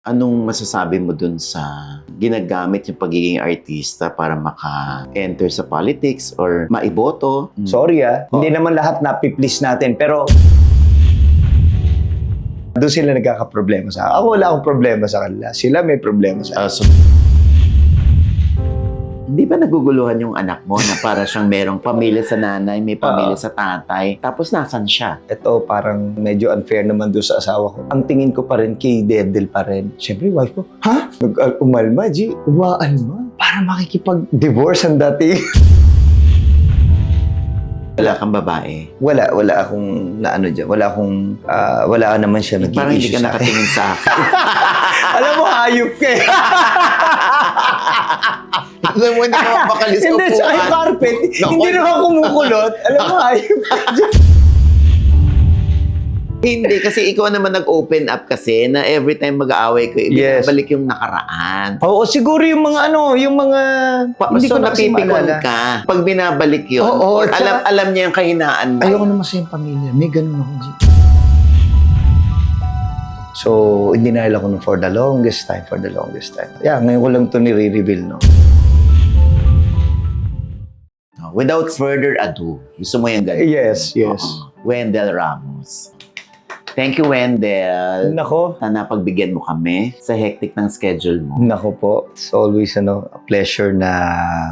Anong masasabi mo dun sa ginagamit yung pagiging artista para maka-enter sa politics or maiboto? Sorry hindi naman lahat na-please natin, pero doon sila nagkakaproblema sa akin. Ako wala akong problema sa kanila. Sila may problema sa akin. Hindi ba naguguluhan yung anak mo na para siyang merong pamilya sa nanay, may pamilya sa tatay, tapos nasan siya? Ito parang medyo unfair naman doon sa asawa ko. Ang tingin ko pa rin kay Dedel pa rin. Siyempre, wife ko, ha? Umalma, G. Umaalma. Para makikipag-divorce ang dati. Wala kang babae? Wala akong naano dyan. Wala naman siya nag-i-issue Parang hindi ka sa akin. nakatingin sa akin. Alam mo, hayop ka eh. Alam mo, hindi ka mapakalis ko Hindi, po. sa carpet. Hindi naman kumukulot. Alam mo, hayop ka dyan. Hindi, kasi ikaw naman nag-open up kasi na every time mag-aaway ko, Yes. balik yung nakaraan. Oo, siguro yung mga hindi So, ko na kasi napipikon maalala. ka. Pag binabalik yun, Oo, or tsaka- alam niya yung kahinaan mo. Ayoko na masayang pamilya. May ganun ako, G. So, in denial ako nung for the longest time. Yeah, ngayon ko lang ito nire-reveal, no? Without further ado, gusto mo yung ganun? Yes. Wendell Ramos. Thank you, Wendell. Nako. Na napagbigyan mo kami sa hectic ng schedule mo. Nako po. It's always a pleasure na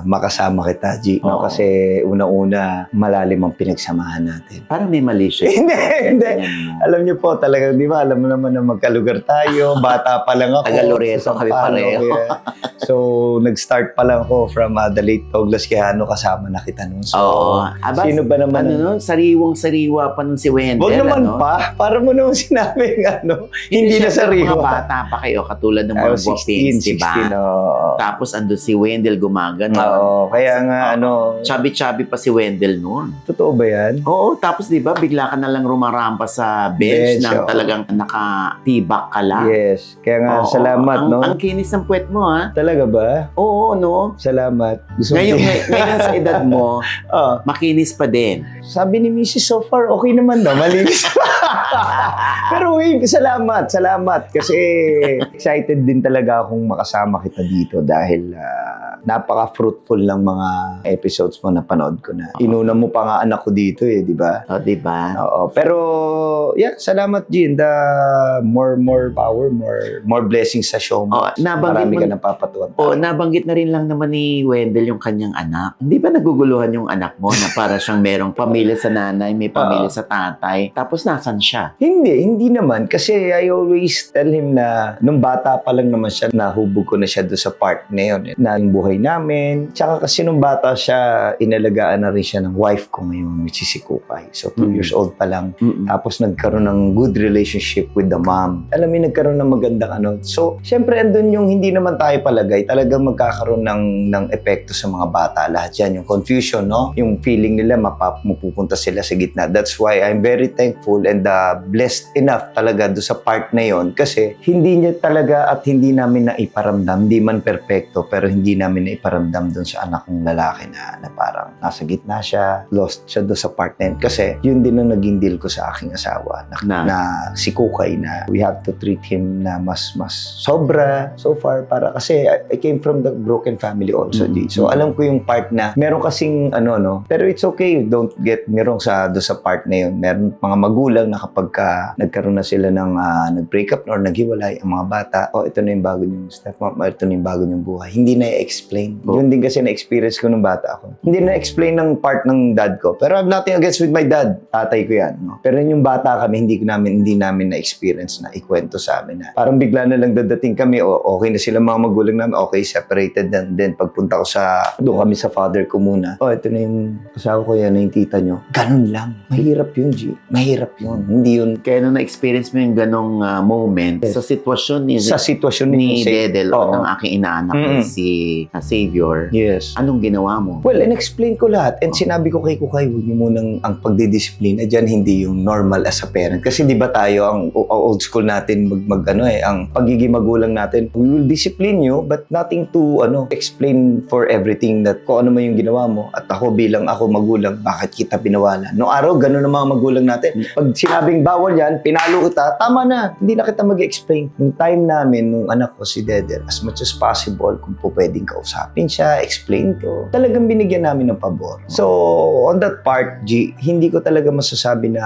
makasama kita, G. No? Oo. Kasi una-una, malalim ang pinagsamahan natin. Parang may mali siya. Hindi. Ganyan mo. Alam niyo po, talagang, di ba, alam mo naman na magkalugar tayo. Bata pa lang ako. Taga-Loreto Sa kami Sampalo, pareho. yeah. So, nag-start pa lang ako from the late Douglas Quijano, kasama na kita nun. So, Oo. sino ba naman? Ano nun? Sariwang-sariwa pa nun si Wendell. Huwag naman ano? pa. Para mo naman sinabing hindi na syempre, sariwa. Mga bata pa kayo, katulad ng I mga was guwapings, 16, diba? oo. Tapos andun si Wendell gumagano. Oo, kaya nga Chubby-chubby pa si Wendell noon. totoo ba yan? Oo, tapos di ba bigla ka na lang rumarampa sa bench Bench, nang oo. talagang nakatibak ka lang. Yes, kaya nga Oo, salamat, no? Ang kinis ng puwet mo, ha? Talaga ba? Oo, no? Salamat. Gusto Ngayon, mo- ngayon sa edad mo, Oh, makinis pa din. sabi ni Mrs. so far, okay naman daw, malinis. Pero wait, salamat. Kasi excited din talaga akong makasama kita dito dahil napaka-fruitful ng mga episodes mo na panood ko na. Inuna mo pa nga anak ko dito di ba? O, di ba? Oo. Pero, yeah, salamat, Jean. More power, more blessings sa show mo. Oo, nabanggit Marami mo- ka napapatuwan. O, nabanggit na rin lang naman ni Wendell yung kanyang anak. Hindi ba naguguluhan yung anak mo na para siyang merong pamilya sa nanay, may pamilya sa tatay, tapos nasan siya? Hindi naman. Kasi I always tell him na nung bata pa lang naman siya, nahubog ko na siya doon sa part na yun. Na yung buhay namin. Tsaka kasi nung bata siya, inalagaan na rin siya ng wife ko ngayon, which is si Kukay. So 2 years old pa lang. Tapos nagkaroon ng good relationship with the mom. Alam mo, nagkaroon ng magandang So, syempre, andun yung hindi naman tayo palagay. Talagang magkakaroon ng epekto sa mga bata. Lahat yan. Yung confusion, no? Yung feeling nila, mapupunta sila sa gitna. That's why I'm very thankful and blessed enough talaga do sa part na yon. Kasi hindi niya talaga at hindi namin naiparamdam. Hindi man perfecto, pero hindi namin naiparamdam dun sa anak kong lalaki na parang nasa gitna siya. Lost siya do sa part na yun. Kasi yun din ang naging deal ko sa aking asawa na si Kukay na we have to treat him na mas sobra so far para kasi I came from the broken family also, G. So alam ko yung part na meron kasing pero it's okay, don't get me wrong do sa part na yun. Meron mga magulang na kapag nagkaroon na sila ng nag-break up or naghiwalay ang mga bata, ito na yung bago niyong stepmom, ito na yung bago niyong buhay. Hindi na i-explain. Yun din kasi na-experience ko nung bata ako. Hindi na explain ng part ng dad ko. Pero I have nothing against with my dad. Tatay ko yan. No? Pero yung bata kami, hindi namin na-experience na ikwento sa amin na parang bigla na lang dadating kami, okay na sila mga magulang namin, okay, separated, and then pagpunta ko doon kami sa father ko muna. Ito na yung kasama ko yan, na yung tita nyo. Ganun lang. Mahirap yun, G. Mahirap yun. Hindi yun. Kaya nung na-experience mo yung ganong moment, Yes. sa sitwasyon Sa sitwasyon ni Dedel o Oo. ng aking inaanak si savior, Yes. anong ginawa mo? Well, in-explain ko lahat. And sinabi ko kay Kukay, huwag niyo munang ang pagdidisiplina dyan, hindi yung normal as a parent. Kasi di ba tayo, ang old school natin, ang pagiging magulang natin, we will discipline you, but nothing to, explain for everything that kung ano man yung ginawa mo. At ako bilang ako magulang, bakit kita pinawalan? Noong araw, ganun ang mga magulang natin. Pag sinabing bawal yan, pinalo kita, tama na. Hindi na kita mag-explain. Nung time namin, nung anak ko si Dedel, as much as possible, kung po pwedeng kausapin siya, explain ko, talagang binigyan namin ng pabor. So, on that part, G, hindi ko talaga masasabi na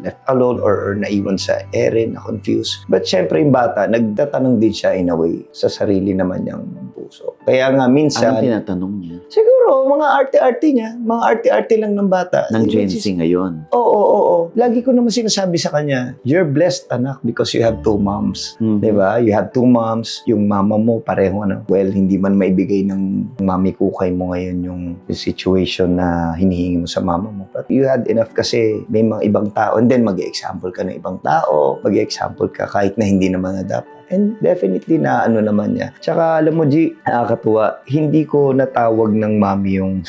left alone or naiwan sa ere, na confused. But syempre yung bata, nagtatanong din siya in a way sa sarili naman niyang puso. Kaya nga minsan, Anong tinatanong niya? siguro, mga arte-arte niya, mga arte-arte lang ng bata. Ng Gen Z ngayon. Oo. Lagi ko naman sinasabi sa kanya, you're blessed, anak, because you have 2 moms. Mhm. Diba? You have 2 moms. Yung mama mo, pareho well, hindi man maibigay ng mami Kukay mo ngayon yung situation na hinihingi mo sa mama mo. But you had enough kasi may mga ibang tao. And then, mag-example ka ng ibang tao. Mag-example ka kahit na hindi naman na dapat. And definitely na naman niya. Tsaka alam mo, G, nakakatuwa, hindi ko natawag ng mami yung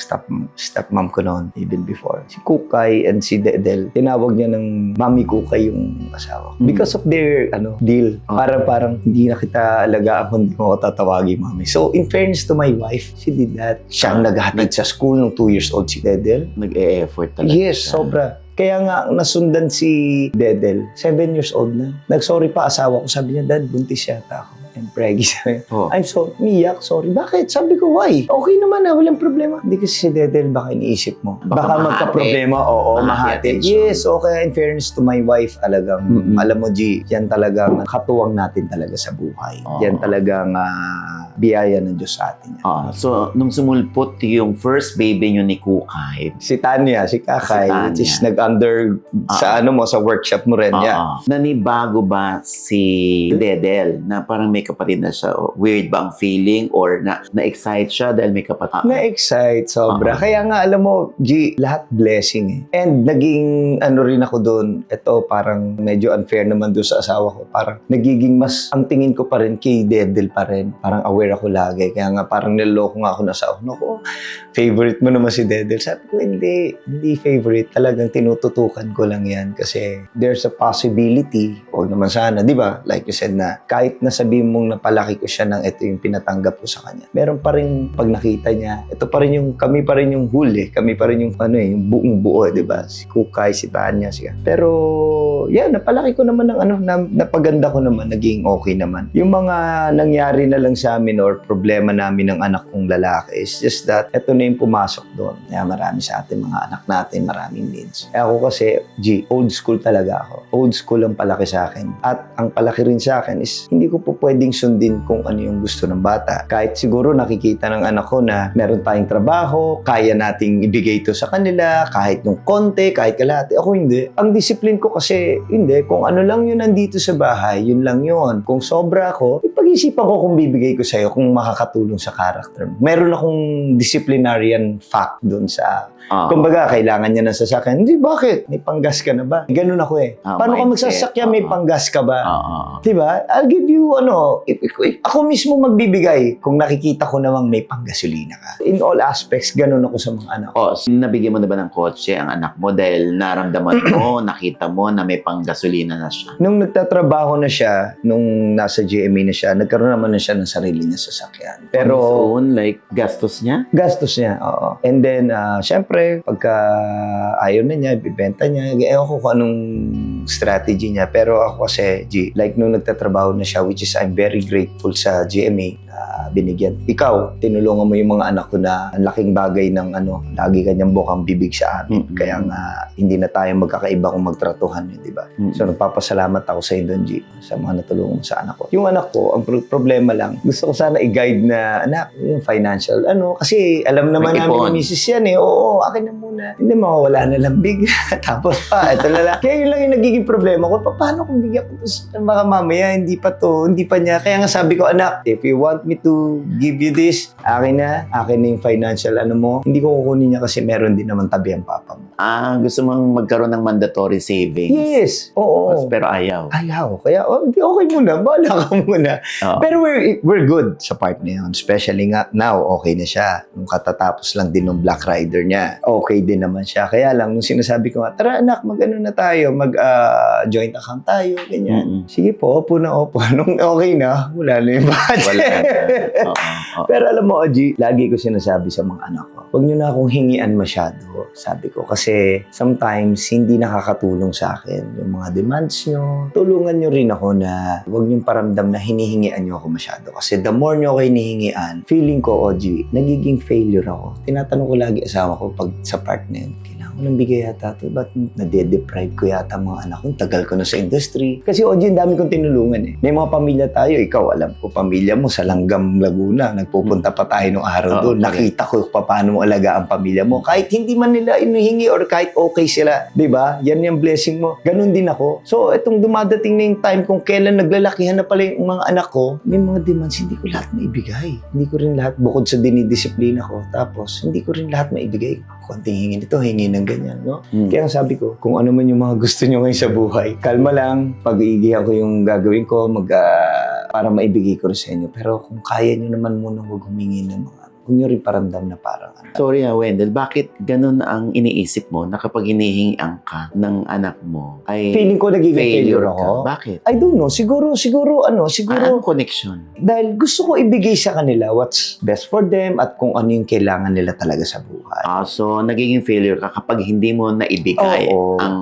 stepmom ko noon, even before. Si Kukay and si Dedel, tinawag niya ng mami Kukay yung asawa ko. Because of their deal. Parang hindi na kita alagaan kung hindi mo ako tatawagin mami. So, in fairness to my wife, she did that. Siya ang naghahatid sa school nung 2 years old si Dedel. Nag-e-effort talaga. Yes, siya. sobra. Kaya nga, nasundan si Dedel, 7 years old na. Nag-sorry pa asawa ko. Sabi niya, Dad, buntis yata ako. And preggy sabi. Oh. I'm sorry. Umiyak, sorry. Bakit? Sabi ko, why? Okay naman walang problema. Hindi kasi si Dedel, baka iniisip mo. Baka Baka magka-problema. Oo, Mahati mahati. attention. Yes, okay. In fairness to my wife, talagang, alam mo, G, yan talagang katuwang natin talaga sa buhay. Oo. Yan talagang biyaya ng Diyos sa atin. So, nung sumulpot yung first baby nyo ni Kukay, Si Tanya, si Kakay, Si Tanya. which is nag-under sa sa workshop mo rin. Yeah. nanibago ba si Dedel na parang may kapatid na siya? Weird ba ang feeling or na-excite siya dahil may kapatid? Na-excite, sobra. Kaya nga, alam mo, G, lahat blessing eh. And naging, rin ako doon, ito parang medyo unfair naman doon sa asawa ko. Parang nagiging mas, ang tingin ko pa rin kay Dedel pa rin. Parang aware ako lagi. Kaya nga, parang niloko nga ako na sa ko. Favorite mo naman si Dedel. Sabi ko, hindi favorite. Talagang tinututukan ko lang yan kasi there's a possibility, o naman sana, di ba? Like you said na, kahit nasabihin mong napalaki ko siya ng ito yung pinatanggap ko sa kanya. Meron pa rin pag nakita niya, ito pa rin kami pa rin yung huli. Kami pa rin yung yung buong buo, di ba? Si Kukay, si Tanya, siya. Pero, napalaki ko naman ng napaganda ko naman, naging okay naman. Yung mga nangyari na lang sa amin or problema namin ng anak kong lalaki is just that, ito na yung pumasok doon. Kaya marami sa atin, mga anak natin, maraming needs. Ako kasi, old school talaga ako. Old school ang palaki sa akin. At ang palaki rin sa akin is, hindi ko po pwedeng sundin kung ano yung gusto ng bata. Kahit siguro nakikita ng anak ko na meron tayong trabaho, kaya nating ibigay ito sa kanila, kahit yung konti, kahit kalahati. Ako hindi. Ang discipline ko kasi, hindi. Kung ano lang yun nandito sa bahay, yun lang yun. Kung sobra ako, pag-isipan ko kung bibigay ko sa'yo, kung makakatulong sa character mo. Meron akong disciplinarian fact doon sa kumbaga, kailangan niya ng sasakyan. Hindi, bakit? May panggas ka na ba? Ganun ako eh. Paano ka mindset. magsasakyan, may panggas ka ba? Diba? I'll give you, if ako mismo magbibigay kung nakikita ko namang may panggasolina ka. In all aspects, ganun ako sa mga anak. Nabigyan mo na ba ng kotse ang anak mo dahil naramdaman mo, nakita mo na may panggasolina na siya? Nung nagtatrabaho na siya, nung nasa GMA na siya, nagkaroon naman na siya ng sarili niya sasakyan. Pero, on his own, like, gastos niya? gastos niya, oo. And then, syempre, pagka ayaw na niya, ibibenta niya, ewan ko kung anong strategy niya. Pero ako kasi, like nung nagtatrabaho na siya, which is I'm very grateful sa GMA, binigyan. Ikaw, tinulungan mo yung mga anak ko na ang laking bagay ng lagi kanyang bukang bibig sa amin. Kaya nga, hindi na tayo magkakaiba kung magtratuhan yun, di ba? So, nagpapasalamat ako sa Indon G, sa mga natulungan mo sa anak ko. Yung anak ko, ang problema lang, gusto ko sana i-guide na, anak, yung financial, kasi alam naman namin ni Mrs. yan eh, oo, akin na muna. Hindi, mawawala na lang big. Tapos pa, ito na lang. Kaya yun lang yung nagiging problema ko, paano kung bigyan ko baka mamaya, hindi pa niya. Kaya nga sabi ko, anak, if you want want me to give you this? Akin na yung financial mo. Hindi ko kukunin niya kasi meron din naman tabi ang papa mo. Gusto mong magkaroon ng mandatory savings. Yes, oo. Pero ayaw. Kaya, okay muna, bahala ka muna. Oo. Pero we're good sa part na yun. Especially nga, now, okay na siya. Nung katatapos lang din ng Black Rider niya, okay din naman siya. Kaya lang, nung sinasabi ko nga, tara anak, mag-ano na tayo, mag-joint account tayo, ganyan. Sige po, opo na opo. Nung okay na, wala na yung budget. Wala na. Oo. Pero alam mo, Oji, lagi ko sinasabi sa mga anak ko, huwag niyo na akong hingian masyado, sabi ko. Kasi sometimes, hindi nakakatulong sa akin yung mga demands nyo. Tulungan nyo rin ako na huwag niyong paramdam na hinihingian nyo ako masyado. Kasi the more nyo ako hinihingian, feeling ko, Oji, nagiging failure ako. Tinatanong ko lagi asawa ko pag sa part na yun, kailangan ko ng bigay yata ito. Ba't nade-deprive ko yata mga anak ko? Tagal ko na sa industry. Kasi, Oji, ang dami kong tinulungan eh. May mga pamilya tayo. Ikaw, alam ko, pamilya mo sa Langgam, Laguna. Nagpupunta pa tayo nung araw doon. Nakita ko kung paano mo alaga ang pamilya mo. Kahit hindi man nila inuhingi or kahit okay sila. Diba? Yan yung blessing mo. Ganun din ako. So, itong dumadating na yung time kung kailan naglalakihan na pala yung mga anak ko, may mga demands, hindi ko lahat maibigay. Hindi ko rin lahat, bukod sa dinidisiplina ko, tapos hindi ko rin lahat maibigay. Konting hingin ito, hingin ng ganyan, no? Kaya sabi ko, kung ano man yung mga gusto nyo ngayon sa buhay, kalma lang, pag-iigihan ko yung gagawin ko, para maibigay ko rin sa inyo. Pero kung kaya nyo naman muna huwag humingi ng mga kung nyo rin paramdam na parang Sorry Wendell, bakit ganun ang iniisip mo na kapag hinihingian ka ng anak mo ay feeling ko nagiging failure ako? Bakit? I don't know. Siguro, Anong connection? dahil gusto ko ibigay sa kanila what's best for them at kung ano yung kailangan nila talaga sa buhay. So nagiging failure ka kapag hindi mo naibigay Oo. ang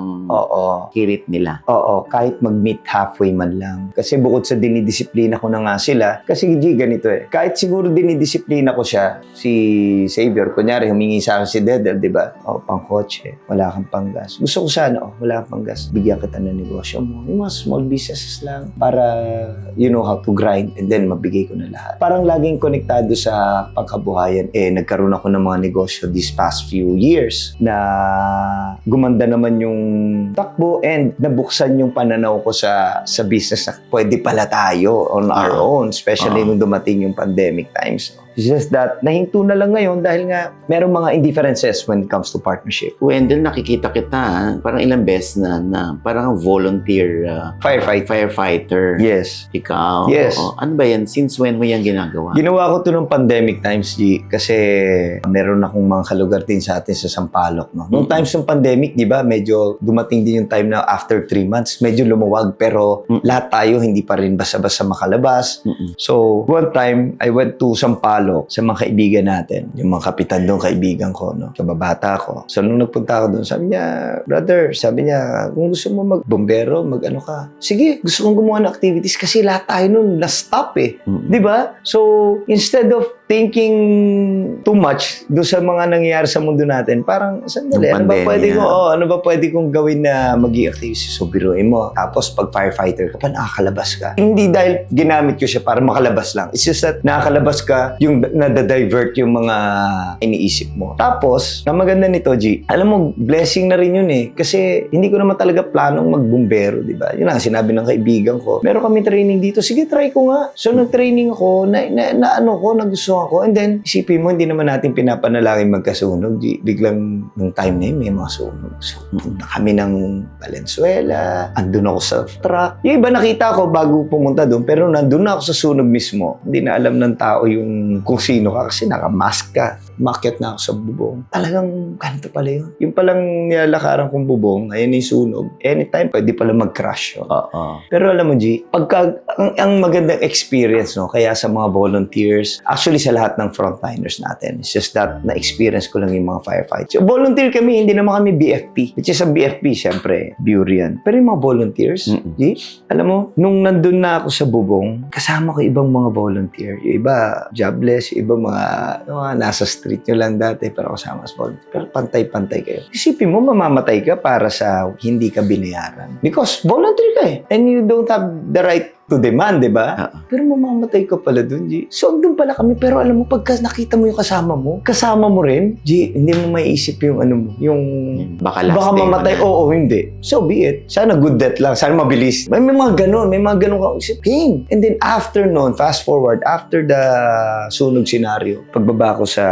hirit nila. Oo, kahit mag-meet halfway man lang. Kasi bukod sa dinidisiplina ko na nga sila, kasi G, ganito eh. Kahit siguro dinidisiplina ko siya, si Xavier, kunyari, humingi sa akin si Dedel, di ba? Pang kotse, wala kang panggas. Gusto ko sana, wala kang panggas. Bigyan kita ng negosyo mo. Yung mga small businesses lang para you know how to grind and then mabigay ko na lahat. Parang laging konektado sa pangkabuhayan. Nagkaroon ako ng mga negosyo these past few years na gumanda naman yung takbo and nabuksan yung pananaw ko sa business na pwede pala tayo on our own, especially nung dumating yung pandemic times. It's just that, nahinto na lang ngayon dahil nga merong mga indifferences when it comes to partnership. Wendell, nakikita kita, parang ilang beses na parang volunteer firefighter. Yes. Ikaw. Yes. Ano ba yan? Since when mo yan ginagawa? Ginawa ko to nung pandemic times, G, kasi meron akong mga kalugar din sa atin sa Sampaloc. No? Nung times ng pandemic, di ba, medyo dumating din yung time na after 3 months, medyo lumuwag, pero lahat tayo hindi pa rin basta-basta makalabas. So, one time, I went to Sampaloc sa mga kaibigan natin. Yung mga kapitan doon, kaibigan ko, no? Kababata ko. So, nung nagpunta ako doon, sabi niya, brother, kung gusto mo mag-bombero, mag-ano ka, sige, gusto kong gumawa ng activities kasi lahat tayo noon na-stop eh. Di ba? So, instead of thinking too much doon sa mga nangyayari sa mundo natin, parang, sandali, ano ba pwede kong gawin na mag-i activities? So, biruin mo. Tapos, pag firefighter ka pa, nakakalabas ka. Hindi dahil ginamit ko siya para makalabas lang. It's just that nakakalabas ka, yung nada-divert yung mga iniisip mo. Tapos, na maganda nito, G, alam mo, blessing na rin yun eh. Kasi, hindi ko naman talaga planong magbumbero, di ba? Yun ang sinabi ng kaibigan ko. Meron kami training dito. Sige, try ko nga. So, nag-training ako, nagustuhan ko. And then, isipin mo, hindi naman natin pinapanalangin magkasunog. G, biglang, nung time na yun, may mga sunog. So, punta kami ng Valenzuela. Andun ako sa truck. Yung iba nakita ko bago pumunta doon. Pero nandun na ako sa sunog mismo. Hindi na alam ng tao yung kung sino ka kasi naka-mask ka. Umakyat na ako sa bubong. Talagang ganito pala yun. Yung palang nilalakaran kong bubong, ayun yung sunog. Anytime, pwede pala mag-crash yun. Pero alam mo, G, ang magandang experience, no, kaya sa mga volunteers, actually sa lahat ng frontliners natin, it's just that na-experience ko lang yung mga firefighters. So, volunteer kami, hindi naman kami BFP. Which is a BFP, syempre, Burian. Pero yung mga volunteers, G, alam mo, nung nandun na ako sa bubong, kasama ko ibang mga volunteer. Yung iba, jobless, yung iba mga nasa street nyo lang dati, pero kasama sa volunteer. Pero pantay-pantay kayo. Isipin mo, mamamatay ka para sa hindi ka binayaran. Because volunteer ka eh. And you don't have the right to demand, di ba? Oo. Pero mamamatay ka pala dun, G. So, doon pala kami. Pero alam mo, pagka nakita mo yung kasama mo rin, G, hindi mo maiisip yung ano mo, yung Baka last baka day mo mamatay. na. Oo, hindi. So be it. Sana good death lang. Sana mabilis. May mga ganun kang isip. Game. And then after noon, fast forward, after the sunog scenario, pagbaba ko sa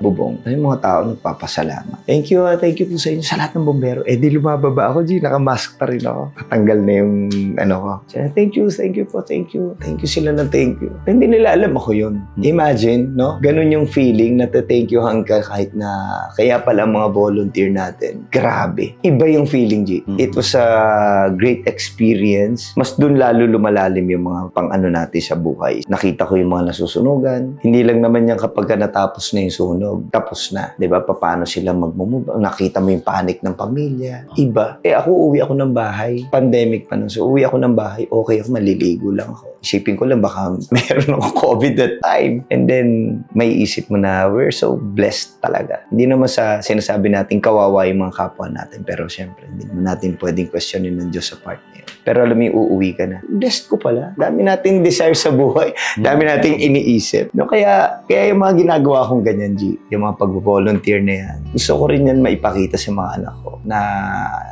bubong, may mga tao nagpapasalamat. Thank you po sa inyo, sa lahat ng bombero. Eh di lumababa ako, G. Nakamask pa rin ako. Katanggal na yung ano ko. Thank you po, thank you. Thank you sila ng thank you. Hindi nila alam ako yun. Imagine, no? Ganun yung feeling na thank you ka kahit na kaya pala mga volunteer natin. Grabe. Iba yung feeling, G. It was a great experience. Mas dun lalo lumalalim yung mga pang-ano natin sa buhay. Nakita ko yung mga nasusunugan. Hindi lang naman yan kapag natapos na yung sunog. Tapos na. Diba? Paano sila magmumove? Nakita mo yung panic ng pamilya. Iba. Ako uwi ako ng bahay. Pandemic pa nun. So uwi ako ng bahay. Okay ako, maliligo lang ako. Isipin ko lang baka meron ako COVID that time. And then, may isip mo na we're so blessed talaga. Hindi naman sa sinasabi natin kawawa yung mga kapwa natin. Pero syempre, hindi naman natin pwedeng questionin ng Diyos sa part na yun. Pero alam mo yung uuwi ka na. Blessed ko pala. Dami nating desire sa buhay. Dami nating iniisip. No, kaya yung mga ginagawa kong ganyan, G, yung mga pag-volunteer na yan, gusto ko rin yan maipakita sa mga anak ko na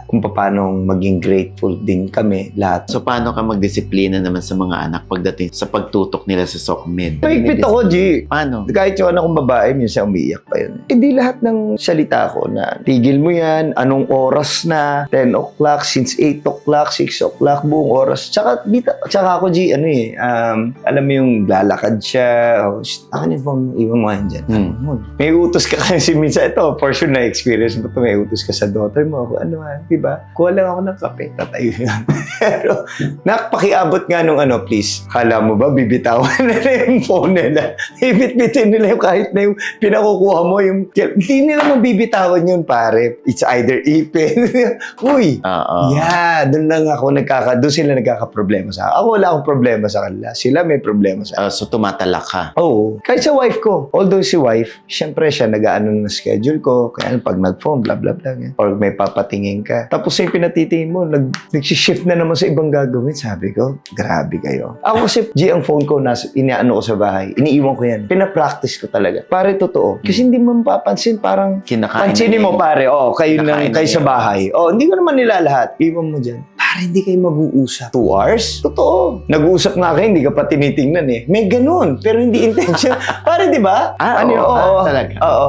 kung paano maging grateful din kami lahat. So, paano ka magdisiplina naman sa mga anak pagdating sa pagtutok nila sa SOCMED? Mahigpit ako, G. Paano? Kahit yung anak kong babae, minsan umiiyak pa yun. Hindi lahat ng salita ko na tigil mo yan, anong oras na, 10 o'clock, since 8 o'clock, 6 o'clock, buong oras. Tsaka ako, G, alam mo yung lalakad siya, akin yung phone, iwan mo yan dyan. May utos ka kasi minsan, ito, for sure na-experience mo ito, may utos ka sa daughter mo, ano diba? Kuha lang ako ng kape, tatayo yan. Pero, nakpakiabot nga nung please, kala mo ba, bibitawan na yung phone nila? Ibit-bitin nila yung kahit na yung pinakukuha mo, hindi nila mabibitawan yun, pare. It's either ipin. Uy, yeah, doon sila nagkakaproblema sa akin. Ako wala akong problema sa kanila. Sila may problema sa akin. So, tumatalak ka. Oo. Kahit sa wife ko. Although si wife, syempre siya nag-aano ng schedule ko. Kaya pag nag-phone, blah, blah, blah. Or may papatingin ka. Tapos yung pinatitingin mo, nag-shift na naman sa ibang gagawin. Sabi ko, grabe kayo. Ako kasi, ang phone ko, inaano ko sa bahay. Iniiwan ko yan. Pinapractice ko talaga. Pare, totoo. Kasi hindi mo mapapansin, parang pansinin mo, pare. Kayo sa bahay. Hindi ko naman nila lahat. Iwan mo dyan. Pare, hindi kayo mag-uusap. 2 hours? Totoo. Nag-uusap nga kayo, hindi ka pa tinitingnan eh. May ganun, pero hindi intention. Pare, di ba? Talaga. Oo.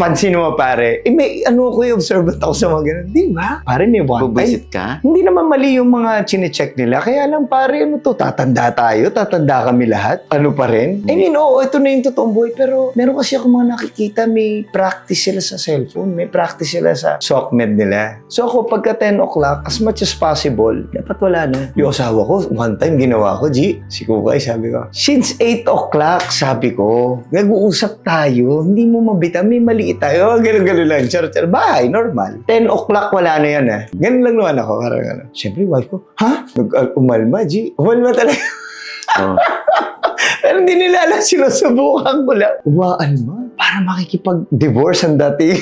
Pansin mo, pare. May ko yung observant ako sa mga ganun. Di ba? Pare, may one time. Bubisit ka? Hindi naman mali yung mga chinecheck nila. Kaya lang, pare, tatanda tayo. Tatanda kami lahat. Ano pa rin? Ito na yung totoong buhay. Pero meron kasi ako mga nakikita, may practice sila sa cellphone. May practice sila sa SOCMED nila. So ako, pagka 10 o'clock, as much as possible, dapat wala na. Yung asawa ko, one time ginawa ko, G. Si Kukay, sabi ko, since 8 o'clock, sabi ko, nag-uusap tayo, hindi mo mabita, may maliit tayo. Ganun lang. Char. Bye, normal. 10 o'clock, wala na yan Ganun lang naman ako. Parang siyempre, wife ko, umalma, G. Umalma talaga. Pero hindi nila alam, sinusubukan ko lang. Umaalma. Para makikipag-divorce ang dating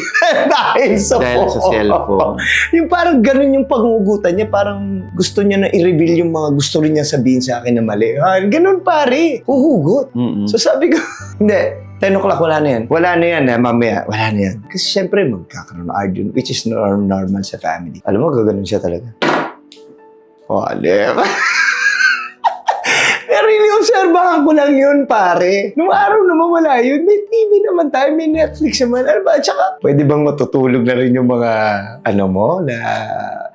dahil sa cellphone. Yung parang ganun yung pangugutan niya. Parang gusto niya na i-reveal yung mga gusto rin niya sabihin sa akin na mali. Ganun pare. Huhugot. So sabi ko, hindi. 10 o'clock, wala na yan. Wala na yan, mamaya. Wala na yan. Kasi syempre, magkakaroon ng argument, which is normal sa family. Alam mo, gaganon siya talaga. Alam. Pero iniobserbahan ko lang yun, pare. Nung araw naman wala yun. May TV naman tayo, may Netflix naman. Ano ba? Tsaka, pwede bang matutulog na rin yung mga, na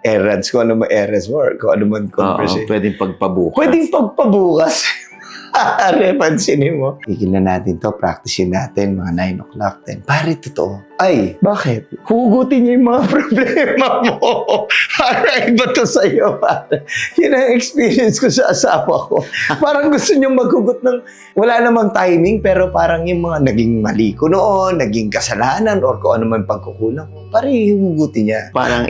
errands ko, errands mo, or kung ano man conversation. Pwedeng pagpabukas. Pwedeng pagpabukas. Pansinin mo. Tigil na natin to, practicein natin, mga 9 o'clock, 10. Pare, totoo. Ay, bakit? Hugutin niya yung mga problema mo. Para iba to sa'yo, pare. Yun ang experience ko sa asawa ko. Parang gusto niyang maghugot ng, wala namang timing, pero parang yung mga naging mali ko noon, naging kasalanan, or kung ano man pagkukulang ko, pare, hugutin niya. Parang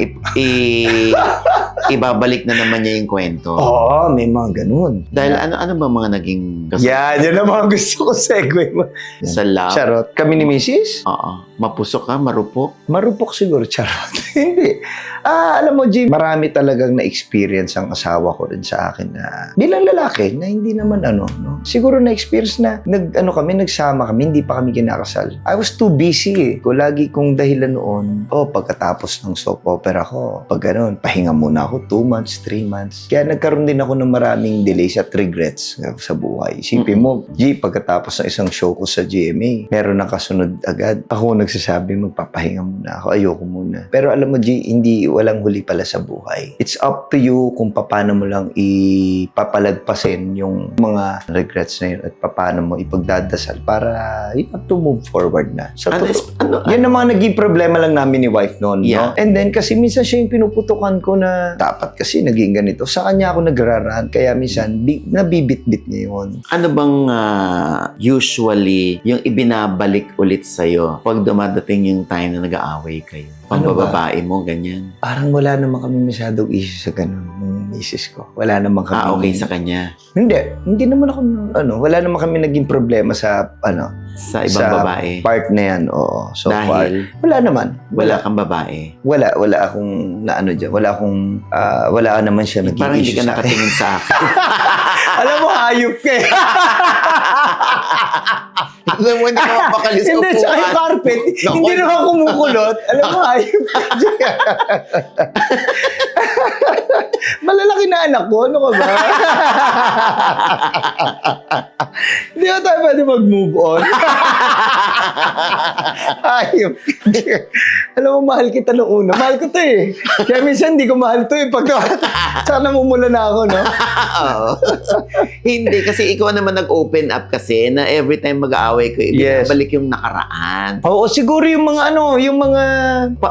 ibabalik na naman niya yung kwento. Oo, may mga ganun. Dahil ano ba mga naging Yan ang mga gusto ko segue mo. sa love? Charot. Kami ni Mrs.? Oo. Mapusok ka, marupok? Marupok siguro, charot. Hindi. Alam mo, Jim, marami talagang na-experience ang asawa ko rin sa akin na bilang lalaki na hindi naman no? Siguro na-experience na nagsama kami, hindi pa kami kinakasal. I was too busy eh. Kung lagi kong dahilan noon, pagkatapos ng soap opera ko, pag ganun, pahinga muna ako 2 months, 3 months. Kaya nagkaroon din ako ng maraming delays at regrets sa buhay. Isipin mo, G, pagkatapos ng isang show ko sa GMA, meron na kasunod agad. Ako nagsasabi, magpapahinga muna ako, ayoko muna. Pero alam mo, G, walang huli pala sa buhay. It's up to you kung paano mo lang ipapalagpasin yung mga regrets na yun at paano mo ipagdadasal para you have to move forward na. So, yan ang mga naging problema lang namin ni wife noon. Yeah. No? And then, kasi minsan siya yung pinuputukan ko na dapat kasi naging ganito. Sa kanya ako nagraraan. Kaya minsan, nabibit-bit niya yun. Ano bang usually yung ibinabalik ulit sa'yo pag dumadating yung time na nag-aaway kayo? Pagbababae mo, ganyan. Parang wala naman kami masyadong issue sa ganun ng misis ko. Wala naman kami. Okay sa kanya. Hindi naman ako, wala naman kami naging problema sa, Sa ibang babae. part na yan, oo. So far, Dahil wala naman. wala kang babae. Wala akong dyan. Wala naman siya naging Parang hindi issue ka sa akin. nakatingin sa akin. Alam mo, hayop ka eh. Alam mo, hindi ka mapakalis sa Hindi, tsaka yung carpet, hindi naman kumukulot. Alam mo, hayop ka dyan. Malalaki na anak ko, ano ka ba? Hindi ba tayo pwede mag-move on? Hayop ka dyan. Alam mo, mahal kita nung una. Mahal ko to eh. Kaya minsan hindi ko mahal to eh. Pag saka namumula na ako, no? Oo. Hindi, kasi ikaw naman nag-open up kasi na every time mag-aaway ko, ibinabalik yung nakaraan. Oo, siguro yung mga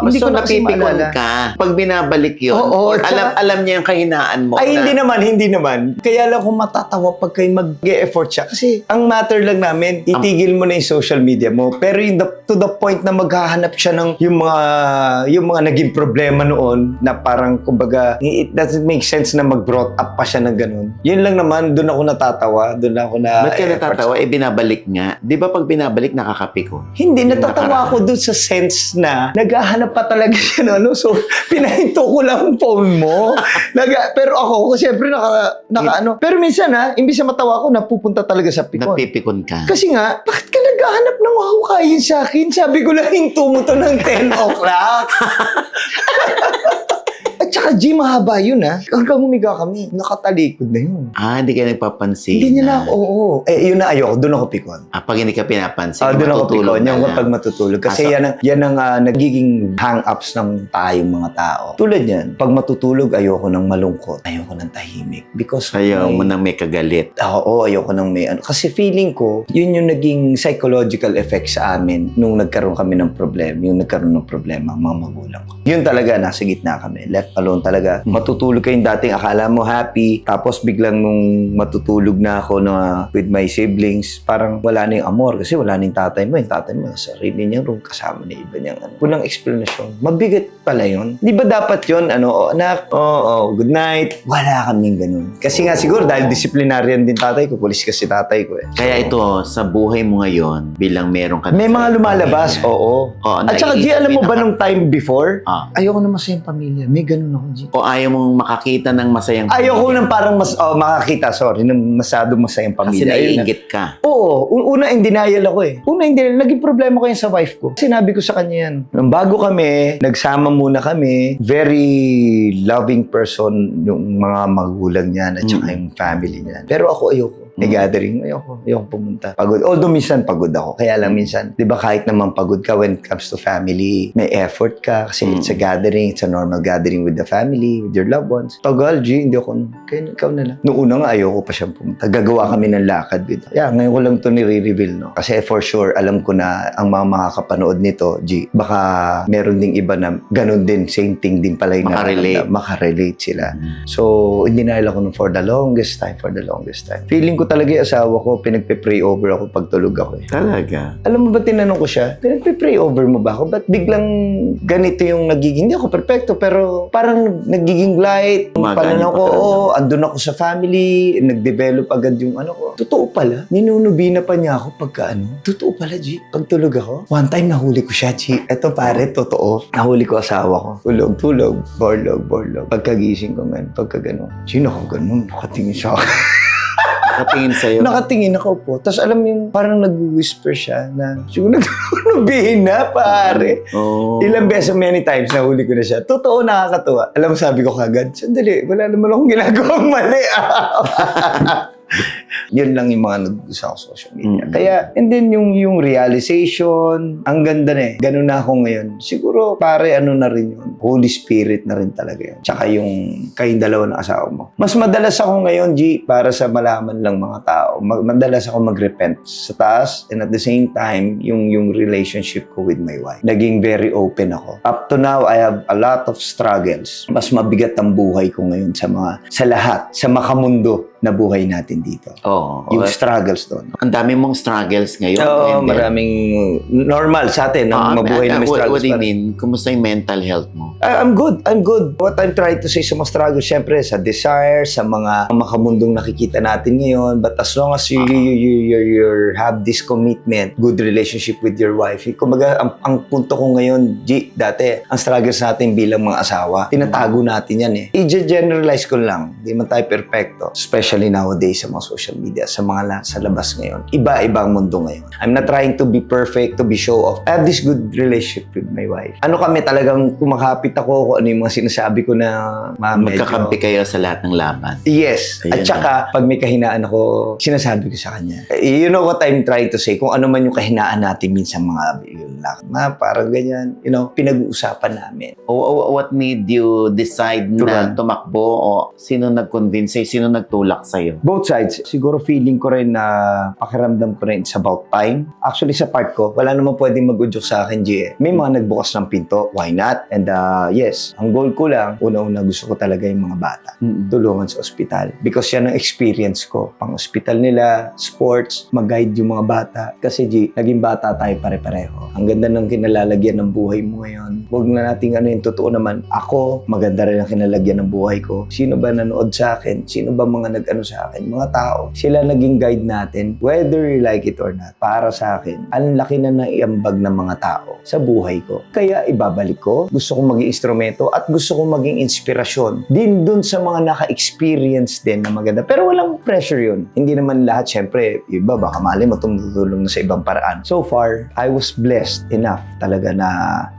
hindi ko na kasi napipikon maalala. ka. Pag binabalik yun, Oo, or tsaka- alam niya yung kahinaan mo. Ay, na, hindi naman. Kaya lang kung matatawa pag kayo mag-e-effort siya. Kasi ang matter lang namin, itigil mo na yung social media mo. Pero to the point na maghahanap siya ng yung mga naging problema noon na parang, kumbaga, it doesn't make sense na mag-brought up pa siya ng ganun. Yun lang naman, doon ako natatawa. Doon ako na... Ba't ka natatawa? Binabalik nga. Di ba pag binabalik, nakakapikon? Hindi, Yung natatawa ako doon sa sense na naghahanap pa talaga siya ng So, pinahinto ko lang ang phone mo. Pero ako, siyempre, pero minsan imbis na matawa ako, napupunta talaga sa pikon. Napipikon ka. Kasi nga, bakit ka naghahanap ng mahukayin sa akin? Sabi ko lang, hinto mo to ng 10 o'clock. At saka, G, mahaba yun Hanggang humiga kami, nakatalikod na yun. Hindi ka nagpapansin. Hindi niya na ako, oo. Yun na ayoko, doon ako pikon. Pag hindi ka pinapansin, Doon ako matutulog pikon, yung na kapag lang. matutulog. Kasi yan ang nagiging hang-ups ng tayong mga tao. Tulad yan, pag matutulog, ayoko ng malungkot. Ayoko ng tahimik. Because Ayaw mo nang may kagalit. Oo, ayoko ng may Kasi feeling ko, yun yung naging psychological effect sa amin nung nagkaroon kami ng problema. Yung nagkaroon ng problema, ang mga magulang ko. Yun talaga, nasa gitna kami. Left alone talaga. Matutulog kayong dating akala mo happy. Tapos biglang nung matutulog na ako with my siblings, parang wala na yung amor. Kasi wala na yung tatay mo. Yung tatay mo, sa sarili niyang room, kasama na iba niyang Walang explanation. Mabigat pala yun. Di ba dapat yun, anak, good night. Wala kaming ganun. Kasi nga siguro, dahil disciplinarian din tatay ko, pulis kasi tatay ko Kaya ito, sa buhay mo ngayon, bilang meron ka... May mga lumalabas, oo. At saka, G, alam mo ba nung time before? Ayoko na masayang pamilya. May ganun ako, G. O ayaw mong makakita ng masayang Ayoko nang parang makakita, ng masyadong masayang Kasi pamilya. naiingit ka. Oo. Una, in denial ako Naging problema ko yan sa wife ko. Sinabi ko sa kanya yan. Nung bago kami, nagsama muna kami. Very loving person yung mga magulang niya at saka yung family niya. Pero ako ayoko. May gathering, ayoko pumunta. Pagod. Although minsan pagod ako. Kaya lang minsan, di ba kahit naman pagod ka when it comes to family, may effort ka kasi it's a gathering, it's a normal gathering with the family, with your loved ones. Tagal, G, hindi ako, kaya ikaw na lang. Noong una nga, ayoko pa siyang pumunta. Gagawa kami ng lakad with. Ngayon ko lang ito nire-reveal, no? Kasi for sure, alam ko na ang mga makakapanood nito, G, baka meron ding iba na ganun din, same thing din pala yung Makarelate. makarelate sila. So, hindi na ako for the longest time. Feeling ko ko talaga yung asawa ko, pinagpe-pray over ako pag tulog ako eh. Talaga? Alam mo ba, tinanong ko siya, pinagpe-pray over mo ba ako? Ba't biglang ganito yung nagiging, hindi ako perfecto, pero parang nagiging light. Pananaw ko, andun ako sa family, nag-develop agad yung ano ko. Totoo pala, ninunubi na pa niya ako pagka ano. Totoo pala, G. Pag tulog ako, one time nahuli ko siya, G. Eto pare, totoo. Nahuli ko asawa ko. Tulog, borlog. Pagkagising ko man, pagka gano'n. Sino ako ganun? Nakatingin siya ako. Nakatingin sa'yo? Nakatingin ako po. Tapos alam mo yung parang nag-whisper siya na siguro nagnubihin na, pare. Oh. Ilang beses, many times, nahuli ko na siya. Totoo, nakakatuwa. Alam mo, sabi ko kagad, sandali, wala naman akong ginagawang mali. Yun lang yung mga nag-usa ko sa social media. Kaya, and then yung realization, ang ganda na eh. Ganun na ako ngayon. Siguro, pare, ano na rin yun. Holy Spirit na rin talaga yun. Tsaka yung kayong dalawa ng asawa mo. Mas madalas ako ngayon, G, para sa malaman lang mga tao. Madalas ako mag-repent sa taas, and at the same time, yung relationship ko with my wife. Naging very open ako. Up to now, I have a lot of struggles. Mas mabigat ang buhay ko ngayon sa lahat, sa makamundo na buhay natin dito. Oo. Yung struggles doon. Ang dami mong struggles ngayon. Oo, Wendell. maraming normal sa atin ang mabuhay na may struggles. What do you pa rin. mean? Kumusta yung mental health mo? I'm good. What I'm trying to say sa mga struggles, syempre sa desire, sa mga makamundong nakikita natin ngayon, but as long as you have this commitment, good relationship with your wife, kumbaga, ang punto ko ngayon, G, dati, ang struggles natin bilang mga asawa, tinatago natin yan eh. I-generalize ko lang, di man tayo perfecto, especially nowadays sa mga social media, sa mga sa labas ngayon. Iba-ibang mundo ngayon. I'm not trying to be perfect, to be show off. I have this good relationship with my wife. Ano kami talagang kumakapit ako kung ano yung mga sinasabi ko na Magkakampi kayo sa lahat ng laban. Yes. Ayun At saka, pag may kahinaan ako, sinasabi ko sa kanya. You know what I'm trying to say? Kung ano man yung kahinaan natin minsan mga parang ganyan, pinag-uusapan namin. What made you decide na tumakbo o sino nag-convince sa'yo? Sino nagtulak sa'yo? Both sides. Siguro feeling ko rin na pakiramdam ko rin it's about time. Actually, sa part ko, wala namang pwedeng mag-udyok sa akin, G. May mga nagbukas ng pinto. Why not? And yes, ang goal ko lang, una-una gusto ko talaga yung mga bata. Tulungan sa ospital. Because yan ang experience ko. Pang-ospital nila, sports, mag-guide yung mga bata. Kasi G, naging bata tayo pare-pareho. Ang ganda ng kinalalagyan ng buhay mo ngayon. Huwag na nating yung totoo naman. Ako, maganda rin ang kinalagyan ng buhay ko. Sino ba nanood sa akin? Sino ba mga nag-ano sa akin? Mga tao. Sila naging guide natin, whether you like it or not. Para sa akin, ang laki na naiambag ng mga tao sa buhay ko. Kaya ibabalik ko. Gusto kong maging instrumento at gusto kong maging inspirasyon din dun sa mga naka-experience din na maganda. Pero walang pressure yun. Hindi naman lahat, syempre, iba, baka mali mo tumutulong na sa ibang paraan. So far, I was blessed enough talaga na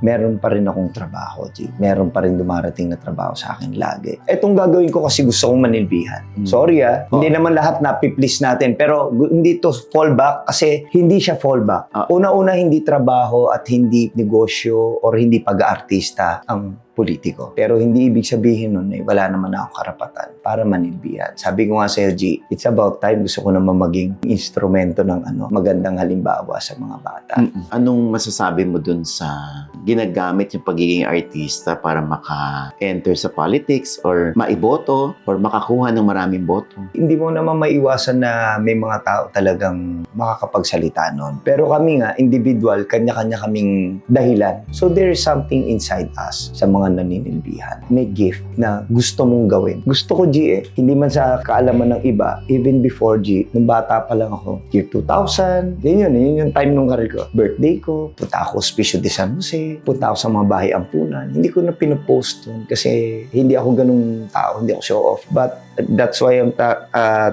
meron pa rin akong trabaho, G. Meron pa rin dumarating na trabaho sa akin lagi. Etong gagawin ko kasi gusto kong manilbihan. Sorry hindi naman lahat na piplease natin, pero hindi to fallback kasi hindi siya fallback. Una-una, hindi trabaho at hindi negosyo or hindi pag-aartista ang politiko. Pero hindi ibig sabihin nun eh, wala naman akong karapatan para manilbihan. Sabi ko nga sa G, it's about time. Gusto ko naman maging instrumento ng magandang halimbawa sa mga bata. Anong masasabi mo dun sa ginagamit yung pagiging artista para maka-enter sa politics or maiboto or makakuha ng maraming boto? Hindi mo naman maiwasan na may mga tao talagang makakapagsalita nun. Pero kami nga, individual, kanya-kanya kaming dahilan. So there is something inside us sa mga naninilbihan. May gift na gusto mong gawin. Gusto ko, G, hindi man sa kaalaman ng iba, even before, G, nung bata pa lang ako, year 2000, yun yung time nung karir ko. Birthday ko, punta ako Hospicio de San Jose, punta ako sa mga bahay ampunan. Hindi ko na pinopost dun kasi hindi ako ganung tao, hindi ako show off. But that's why I'm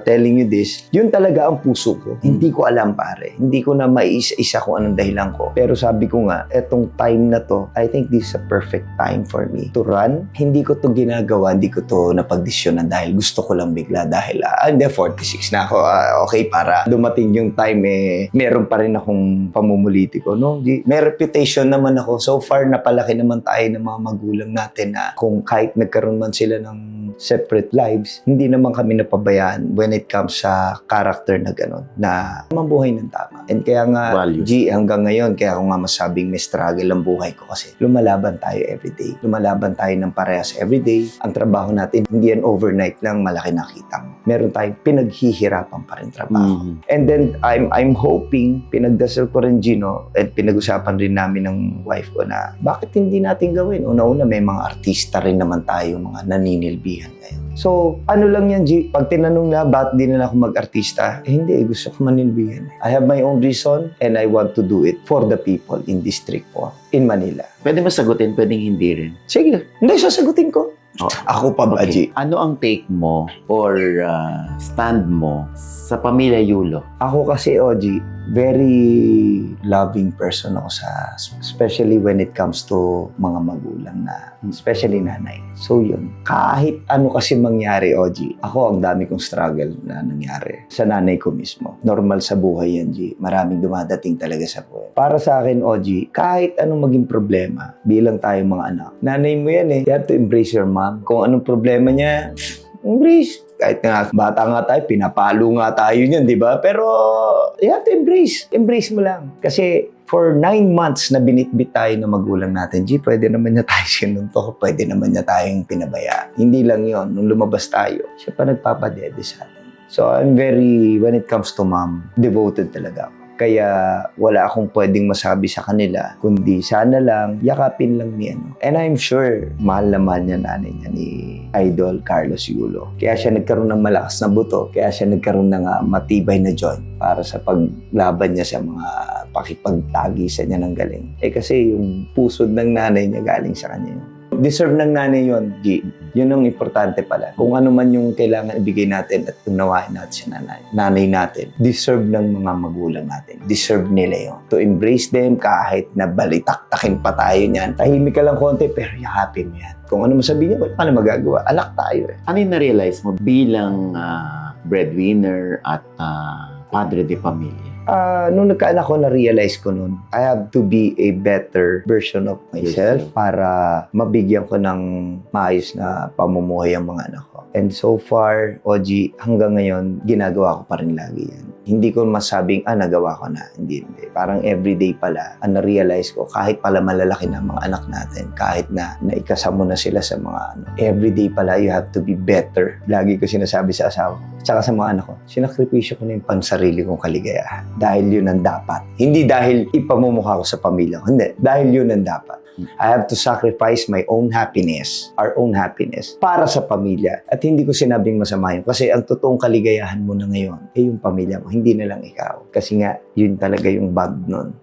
telling you this. Yun talaga ang puso ko. Hindi ko alam, pare. Hindi ko na maiisa-isa kung anong dahilan ko. Pero sabi ko nga, etong time na to, I think this is a perfect time for me to run. Hindi ko to ginagawa, hindi ko to napagdesisyonan dahil gusto ko lang bigla dahil, hindi, 46 na ako. Okay, para dumating yung time, meron pa rin akong pamumulitiko, no? May reputation naman ako. So far, napalaki naman tayo ng mga magulang natin na kung kahit nagkaroon man sila ng separate lives, hindi naman kami napabayaan when it comes sa character na gano'n, na mabuhay ng tama. And kaya nga, Values. G, hanggang ngayon, kaya ako nga masabing may struggle ang buhay ko kasi lumalaban tayo everyday. Lumalaban tayo ng parehas everyday. Ang trabaho natin, hindi yan overnight lang malaki nakita mo. Meron tayong pinaghihirapan pa rin trabaho. And then, I'm hoping, pinagdasal ko rin, Gino, at pinag-usapan rin namin ng wife ko na bakit hindi natin gawin? Una-una, may mga artista rin naman tayo, mga naninilbihan ngayon. So, ano lang yan, G? Pag tinanong na, ba't di na ako mag-artista? Hindi, gusto ko manilbihan. I have my own reason and I want to do it for the people in District 4 in Manila. Pwede mo sagutin, pwedeng hindi rin. Sige, hindi, sasagutin ko. Oh, Ako pa ba, G? Ano ang take mo or stand mo sa pamilya Yulo? Ako kasi, OG, very loving person ako especially when it comes to mga magulang na, especially nanay. So yun, kahit ano kasi mangyari, OG, ako ang dami kong struggle na nangyari sa nanay ko mismo. Normal sa buhay yan, G. Maraming dumadating talaga sa buhay. Para sa akin, OG, kahit anong maging problema, bilang tayong mga anak, nanay mo yan eh. You have to embrace your mom. Kung anong problema niya, embrace. Kahit nga, bata nga tayo, pinapalo nga tayo niyan, di ba? Pero, you have to embrace. Embrace mo lang. Kasi, for 9 months na binitbit tayo ng magulang natin, G, pwede naman niya tayo sinuntok, pwede naman niya tayong pinabaya. Hindi lang yon. Nung lumabas tayo, siya pa nagpapadede sa atin. So, I'm very, when it comes to mom, devoted talaga ako. Kaya wala akong pwedeng masabi sa kanila, kundi sana lang, yakapin lang niya. And I'm sure, mahal na mahal niya nanay niya ni Idol Carlos Yulo. Kaya siya nagkaroon ng malakas na buto, kaya siya nagkaroon ng matibay na joint para sa paglaban niya sa mga pakipagtagisan niya ng galing. Kasi yung pusod ng nanay niya galing sa kanya yun. Deserve ng nanay yun, G. Yun ang importante pala. Kung ano man yung kailangan ibigay natin at unawain natin sa nanay natin, deserve ng mga magulang natin. Deserve nila yun. To embrace them kahit na balitaktakin pa tayo niyan. Tahimik ka lang konti, pero happy mo yan. Kung ano masabi niya, wala ka na magagawa. Anak tayo eh. Ano yung na-realize mo bilang breadwinner at padre de pamilya? Nung nagkaanak ko, na-realize ko nun, I have to be a better version of myself para mabigyan ko ng maayos na pamumuhay ang mga anak ko. And so far, OG, hanggang ngayon, ginagawa ko pa rin lagi yan. Hindi ko masabing, nagawa ko na. Hindi. Parang everyday pala, na-realize ko, kahit pala malalaki na mga anak natin, kahit na naikasama na sila sa mga everyday pala, you have to be better. Lagi ko sinasabi sa asawa ko, tsaka sa mga anak ko, sinakripisyo ko na yung pansarili kong kaligayahan. Dahil yun ang dapat. Hindi dahil ipamumukha ko sa pamilya ko. Hindi. Dahil yun ang dapat. I have to sacrifice my own happiness, our own happiness, para sa pamilya. At hindi ko sinabing masama yun. Kasi ang totoong kaligayahan mo na ngayon, yung pamilya mo, hindi na lang ikaw. Kasi nga, yun talaga yung bag nun.